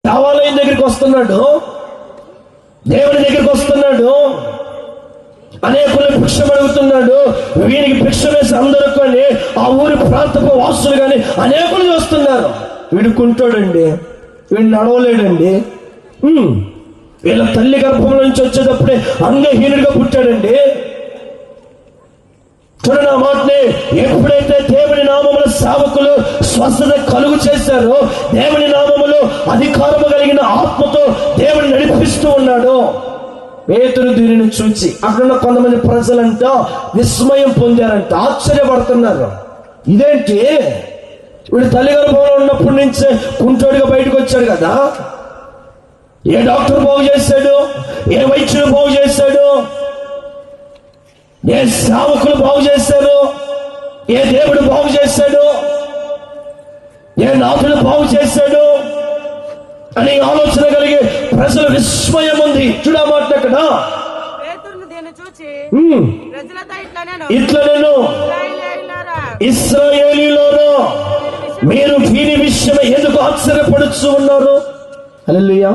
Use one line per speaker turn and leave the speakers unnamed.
దేవాలయం దగ్గరికి వస్తున్నాడు, దేవుని దగ్గరికి వస్తున్నాడు, అనేకులు భిక్షం అడుగుతున్నాడు. వీనికి భిక్ష వేసి అందరూ కానీ ఆ ఊరి ప్రాంతపు వాసులు కానీ అనేకులు చూస్తున్నారు. వీడు కుంటాడండి, వీడు నడవలేడండి. వీళ్ళ తల్లి గర్భంలో నుంచి వచ్చేటప్పుడే అంగహీనుడిగా పుట్టాడండి. చూడండి ఆ మాటని, ఎప్పుడైతే దేవుని నామములో సేవకులు స్వస్థత కలుగు చేశారో, దేవుని నామములో అధికారము కలిగిన ఆత్మతో దేవుని నడిపిస్తూ ఉన్నాడు. పేతురు దీనిని చూచి అక్కడున్న కొంతమంది ప్రజలంట విస్మయం పొందారంట, ఆశ్చర్యపడుతున్నారు. ఇదేంటి, వీడు తల్లి గర్భంలో ఉన్నప్పటి నుంచే కుంటోడిగా బయటకు వచ్చాడు కదా, ఏ డాక్టర్ బాగు చేశాడు, ఏ వైద్యుడు బాగు చేశాడు, ఏ సేవకులు బాగు చేశారు, ఏ దేవుడు బాగు చేశాడు, ఏ నాథుడు బాగు చేశాడు అని ఆలోచన కలిగి ప్రజల విస్మయం ఉంది. చూడమాట అక్కడ ఇట్లా నేను ఇశ్రాయేలీయులారా, మీరు దీని విషయమై ఎందుకు ఆశ్చర్యపడుచు ఉన్నారు? హల్లెలూయా.